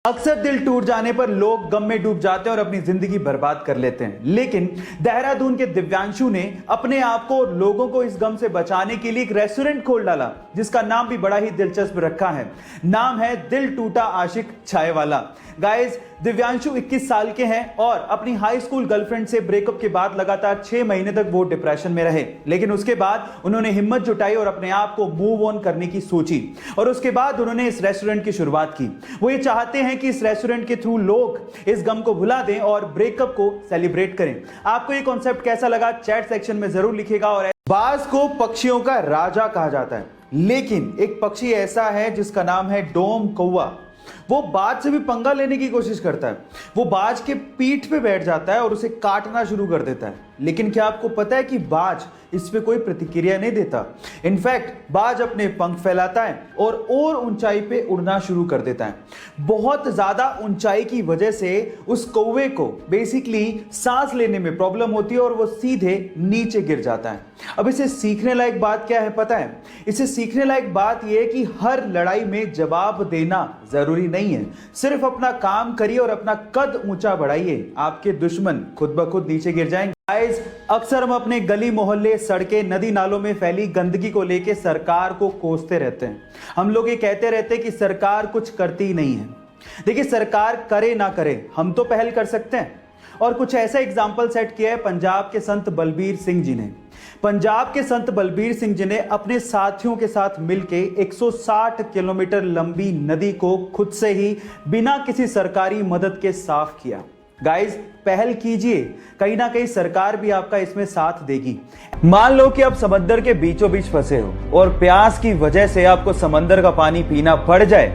अक्सर दिल टूट जाने पर लोग गम में डूब जाते हैं और अपनी जिंदगी बर्बाद कर लेते हैं। लेकिन देहरादून के दिव्यांशु ने अपने आप को लोगों को इस गम से बचाने के लिए एक रेस्टोरेंट खोल डाला, जिसका नाम भी बड़ा ही दिलचस्प रखा है। नाम है दिल टूटा आशिक चाय वाला। गाइस, दिव्यांशु 21 साल के हैं और अपनी हाई स्कूल गर्लफ्रेंड से ब्रेकअप के बाद लगातार 6 महीने तक वो डिप्रेशन में रहे। लेकिन उसके बाद उन्होंने हिम्मत जुटाई और अपने आप को मूव ऑन करने की सोची और उसके बाद उन्होंने इस रेस्टोरेंट की शुरुआत की। वो ये चाहते हैं कि इस रेस्टोरेंट के थ्रू लोग इस गम को भुला दें और ब्रेकअप को सेलिब्रेट करें। आपको ये कॉन्सेप्ट कैसा लगा चैट सेक्शन में जरूर लिखिएगा। और बाज को पक्षियों का राजा कहा जाता है, लेकिन एक पक्षी ऐसा है जिसका नाम है डोम कौवा। वो बाज से भी पंगा लेने की कोशिश करता है। वो बाज के पीठ पे बैठ जाता है और उसे काटना शुरू कर देता है। लेकिन क्या आपको पता है कि बाज इस पे कोई प्रतिक्रिया नहीं देता। इनफैक्ट बाज अपने पंख फैलाता है और ऊंचाई पे उड़ना शुरू कर देता है। बहुत ज्यादा ऊंचाई की वजह से उस कौवे को बेसिकली सांस लेने में प्रॉब्लम होती है और वो सीधे नीचे गिर जाता है। अब इसे सीखने लायक बात क्या है पता है? इसे सीखने लायक बात यह है कि हर लड़ाई में जवाब देना जरूरी नहीं है। सिर्फ अपना काम करिए और अपना कद ऊंचा बढ़ाइए, आपके दुश्मन खुद ब खुद नीचे गिर जाएंगे। गाइस, अक्सर हम अपने गली मोहल्ले, सड़कें, नदी नालों में फैली गंदगी को लेकर सरकार को कोसते रहते हैं। हम लोग ये कहते रहते हैं कि सरकार कुछ करती ही नहीं है। देखिए, सरकार करे ना करे, हम तो पहल कर सकते हैं। और कुछ ऐसा एग्जाम्पल सेट किया है पंजाब के संत बलबीर सिंह जी ने। पंजाब के संत बलबीर सिंह जी ने अपने साथियों के साथ मिलकर 160 किलोमीटर लंबी नदी को खुद से ही बिना किसी सरकारी मदद के साफ किया। गाइस, पहल कीजिए, कहीं ना कहीं सरकार भी आपका इसमें साथ देगी। मान लो कि आप समंदर के बीचों बीच फंसे हो और प्यास की वजह से आपको समंदर का पानी पीना पड़ जाए,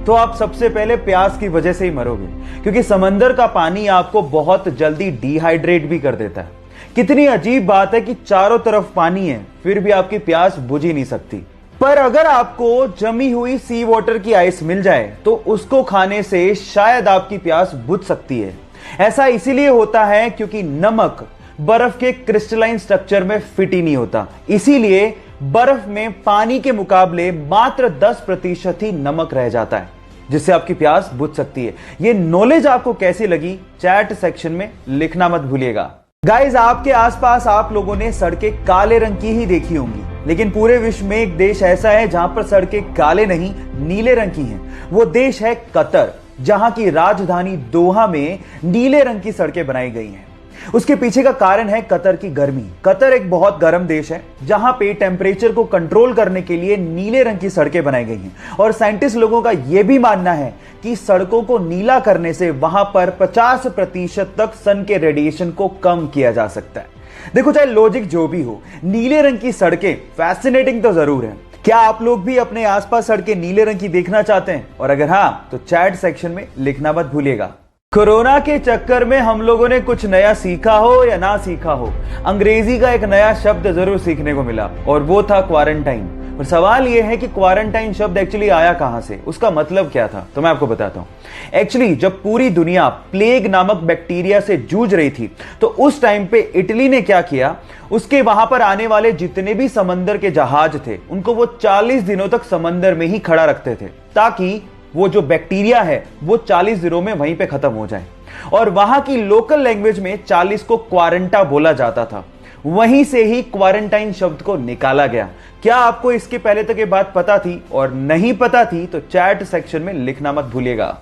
तो आप सबसे पहले प्यास की वजह से ही मरोगे, क्योंकि समंदर का पानी आपको बहुत जल्दी डिहाइड्रेट भी कर देता है। कितनी अजीब बात है कि चारों तरफ पानी है, फिर भी आपकी प्यास बुझ ही नहीं सकती। पर अगर आपको जमी हुई सी वाटर की आइस मिल जाए तो उसको खाने से शायद आपकी प्यास बुझ सकती है। ऐसा इसीलिए होता है क्योंकि नमक बर्फ के क्रिस्टलाइन स्ट्रक्चर में फिट ही नहीं होता। इसीलिए बर्फ में पानी के मुकाबले मात्र 10% ही नमक रह जाता है, जिससे आपकी प्यास बुझ सकती है। यह नॉलेज आपको कैसी लगी चैट सेक्शन में लिखना मत भूलिएगा। गाइस, आपके आसपास आप लोगों ने सड़कें काले रंग की ही देखी होंगी, लेकिन पूरे विश्व में एक देश ऐसा है जहां पर सड़कें काले नहीं नीले रंग की हैं। वो देश है कतर, जहां की राजधानी दोहा में नीले रंग की सड़कें बनाई गई हैं। उसके पीछे का कारण है कतर की गर्मी। कतर एक बहुत गर्म देश है जहां पे टेम्परेचर को कंट्रोल करने के लिए नीले रंग की सड़कें बनाई गई हैं। और साइंटिस्ट लोगों का यह भी मानना है कि सड़कों को नीला करने से वहां पर 50% तक सन के रेडिएशन को कम किया जा सकता है। देखो, चाहे लॉजिक जो भी हो, नीले रंग की सड़कें फैसिनेटिंग तो जरूर है। क्या आप लोग भी अपने आसपास सड़कें नीले रंग की देखना चाहते हैं? और अगर हां, तो चैट सेक्शन में लिखना मत भूलिएगा। कोरोना के चक्कर में हम लोगों ने कुछ नया सीखा हो या ना सीखा हो, अंग्रेजी का एक नया शब्द जरूर सीखने को मिला और वो था क्वारंटाइन। और सवाल यह है कि क्वारंटाइन शब्द एक्चुअली आया कहां से, उसका मतलब क्या था? तो मैं आपको बताता हूं। एक्चुअली जब पूरी दुनिया प्लेग नामक बैक्टीरिया से जूझ रही थी, तो उस टाइम पे इटली ने क्या किया, उसके वहां पर आने वाले जितने भी समंदर के जहाज थे, उनको वो 40 दिनों तक समंदर में ही खड़ा रखते थे, ताकि वो जो बैक्टीरिया है वो 40 दिनों में वहीं पे खत्म हो जाए। और वहां की लोकल लैंग्वेज में 40 को क्वारंटा बोला जाता था। वहीं से ही क्वारंटाइन शब्द को निकाला गया। क्या आपको इसके पहले तक ये बात पता थी? और नहीं पता थी तो चैट सेक्शन में लिखना मत भूलिएगा।